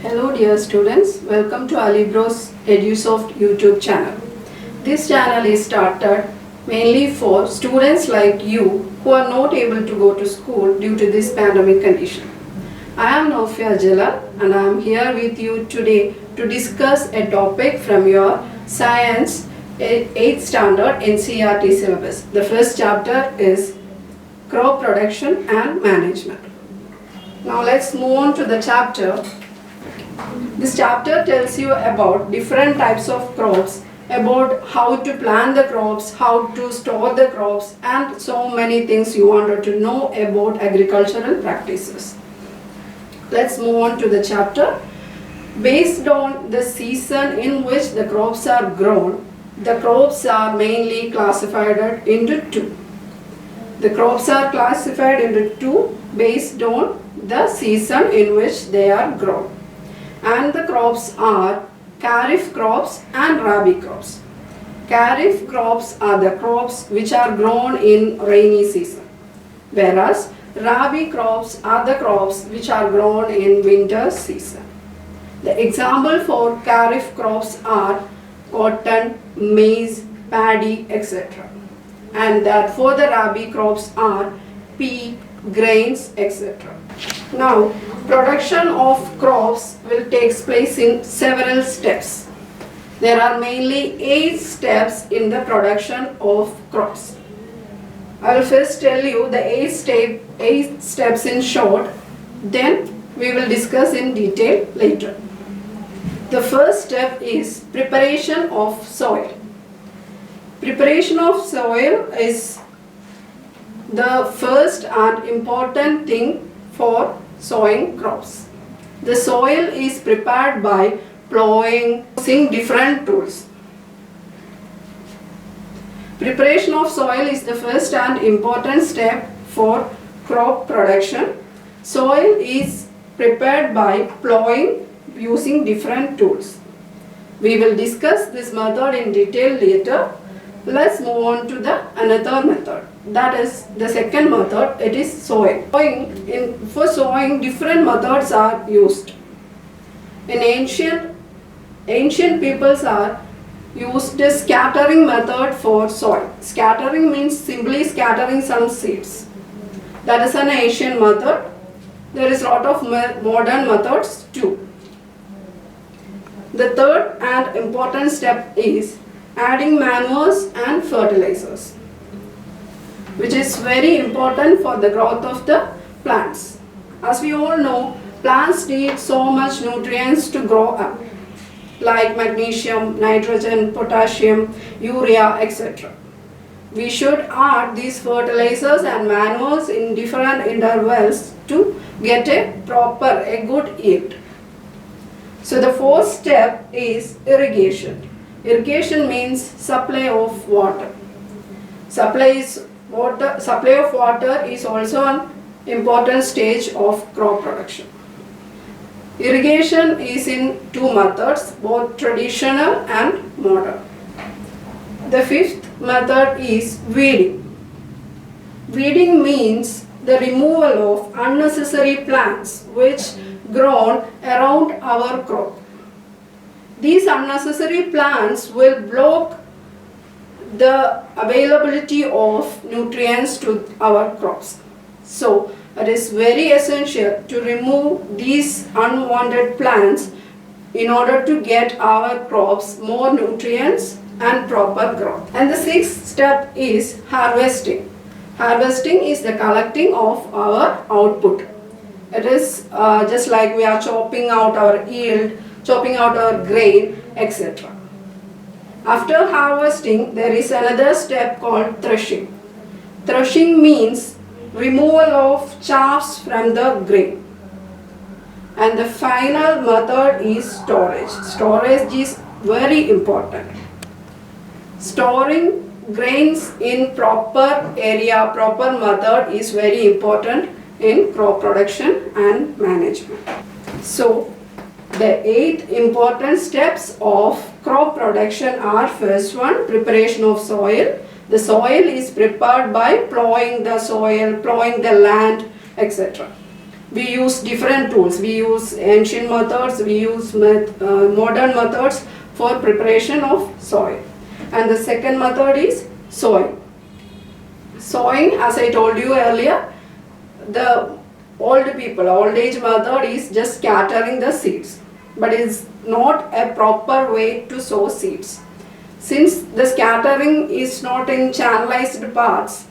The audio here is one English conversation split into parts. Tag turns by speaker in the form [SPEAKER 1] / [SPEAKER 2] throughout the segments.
[SPEAKER 1] Hello dear students, welcome to Alibro's EduSoft YouTube channel. This channel is started mainly for students like you who are not able to go to school due to this pandemic condition. I am Naufia Jalal and I am here with you today to discuss a topic from your Science 8th Standard NCERT syllabus. The first chapter is Crop Production and Management. Now let's move on to the chapter. This chapter tells you about different types of crops, about how to plant the crops, how to store the crops, and so many things you wanted to know about agricultural practices. Let's move on to the chapter. Based on the season in which the crops are grown, the crops are mainly classified into two. The crops are classified into two based on the season in which they are grown. And the crops are Kharif crops and Rabi crops. Kharif crops are the crops which are grown in rainy season, whereas Rabi crops are the crops which are grown in winter season. The example for Kharif crops are cotton, maize, paddy, etc. And that for the Rabi crops are pea, grains, etc. Now, production of crops will take place in several steps. There are mainly 8 steps in the production of crops. I will first tell you the 8 steps in short, then we will discuss in detail later. The first step is preparation of soil. Preparation of soil is the first and important thing for sowing crops. The soil is prepared by plowing, using different tools. Preparation of soil is the first and important step for crop production. Soil is prepared by plowing using different tools. We will discuss this method in detail later. Let's move on to the another method. That is the second method. It is sowing. For sowing, different methods are used. In ancient peoples are used the scattering method for soil. Scattering means simply scattering some seeds. That is an ancient method. There is a lot of modern methods too. The third and important step is adding manures and fertilizers, which is very important for the growth of the plants. As we all know, plants need so much nutrients to grow up, like magnesium, nitrogen, potassium, urea, etc. We should add these fertilizers and manures in different intervals to get a good yield. So the fourth step is irrigation. Irrigation means supply of water. Supply of water is also an important stage of crop production. Irrigation is in two methods, both traditional and modern. The fifth method is weeding. Weeding means the removal of unnecessary plants which grown around our crop. These unnecessary plants will block the availability of nutrients to our crops. So, it is very essential to remove these unwanted plants in order to get our crops more nutrients and proper growth. And the sixth step is harvesting. Harvesting is the collecting of our output. It is just like we are chopping out our yield, chopping out our grain, etc. After harvesting, there is another step called threshing. Threshing means removal of chaffs from the grain. And the final method is storage. Storage is very important. Storing grains in proper area, proper method is very important in crop production and management. So, the 8 important steps of crop production are: first one, preparation of soil. The soil is prepared by plowing the soil, plowing the land, etc. we use different tools. We use ancient methods, we use modern methods for preparation of soil. And the second method is sowing. Sowing, as I told you earlier, the old age method is just scattering the seeds, but it's not a proper way to sow seeds. Since the scattering is not in channelized paths,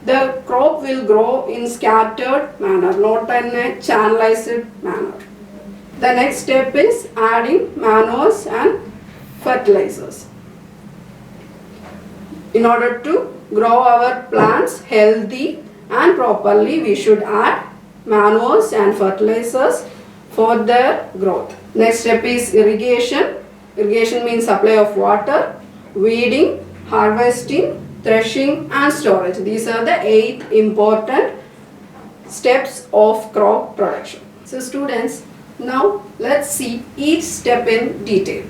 [SPEAKER 1] the crop will grow in scattered manner, not in a channelized manner. The next step is adding manures and fertilizers. In order to grow our plants healthy and properly, we should add manures and fertilizers for their growth. Next step is irrigation. Irrigation means supply of water, weeding, harvesting, threshing and storage. These are the 8 important steps of crop production. So students, now let's see each step in detail.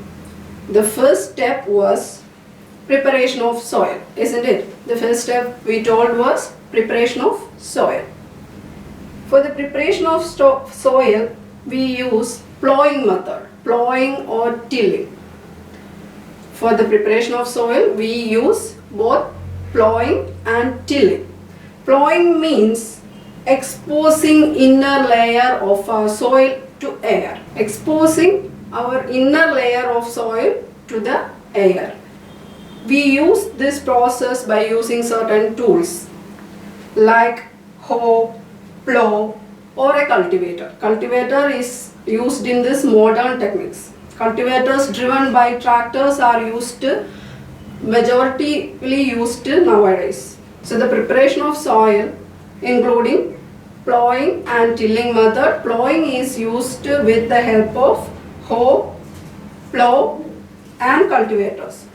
[SPEAKER 1] The first step was preparation of soil, isn't it? The first step we told was preparation of soil. For the preparation of soil, we use plowing method, plowing or tilling. For the preparation of soil, we use both plowing and tilling. Plowing means exposing inner layer of our soil to air. Exposing our inner layer of soil to the air. We use this process by using certain tools like hoe, plow or a cultivator. Cultivator is used in this modern techniques. Cultivators driven by tractors are majoritarily used nowadays. So the preparation of soil including plowing and tilling method. Plowing is used with the help of hoe, plow and cultivators.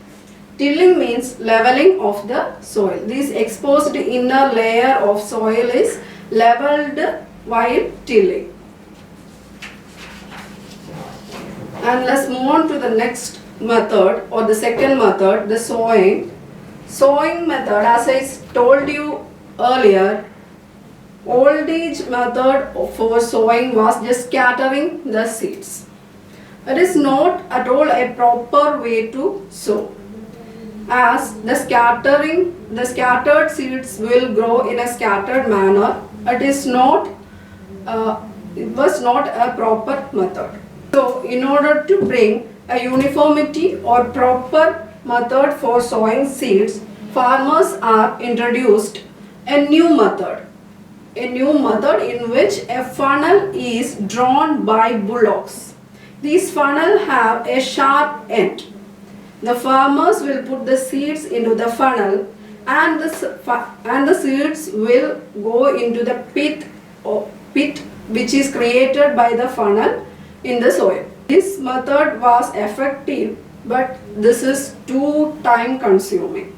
[SPEAKER 1] Tilling means leveling of the soil. This exposed inner layer of soil is leveled while tilling. And let's move on to the next method or the second method, the sowing. Sowing method, as I told you earlier, old age method for sowing was just scattering the seeds. It is not at all a proper way to sow, as the scattered seeds will grow in a scattered manner. It was not a proper method. So in order to bring a uniformity or proper method for sowing seeds, farmers are introduced a new method in which a funnel is drawn by bullocks. These funnels have a sharp end. The farmers will put the seeds into the funnel and the seeds will go into the pit which is created by the funnel in the soil. This method was effective, but this is too time consuming.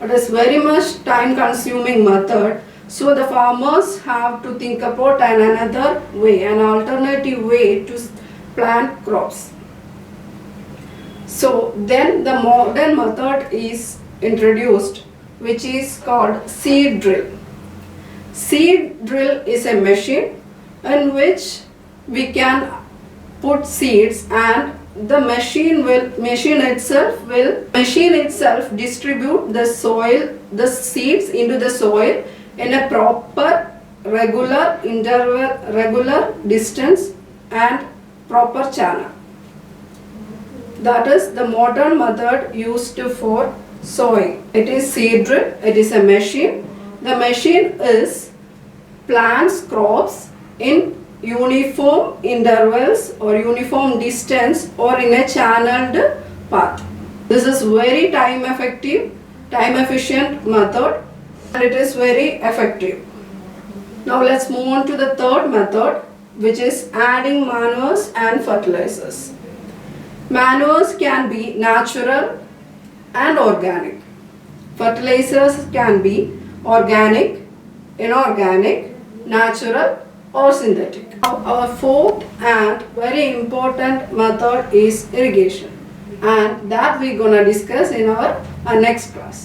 [SPEAKER 1] It is very much time consuming method, so the farmers have to think about another way, an alternative way to plant crops. So then the modern method is introduced, which is called seed drill. Seed drill is a machine in which we can put seeds, and the machine itself distribute the seeds into the soil in a proper regular distance and proper channel. That is the modern method used for sowing. It is seed drill. It is a machine. The machine plants crops in uniform intervals or uniform distance or in a channeled path. This is very time efficient method, and it is very effective. Now let's move on to the third method, which is adding manures and fertilizers. Manures can be natural and organic. Fertilizers can be organic, inorganic, natural or synthetic. Our fourth and very important method is irrigation, and that we're gonna discuss in our next class.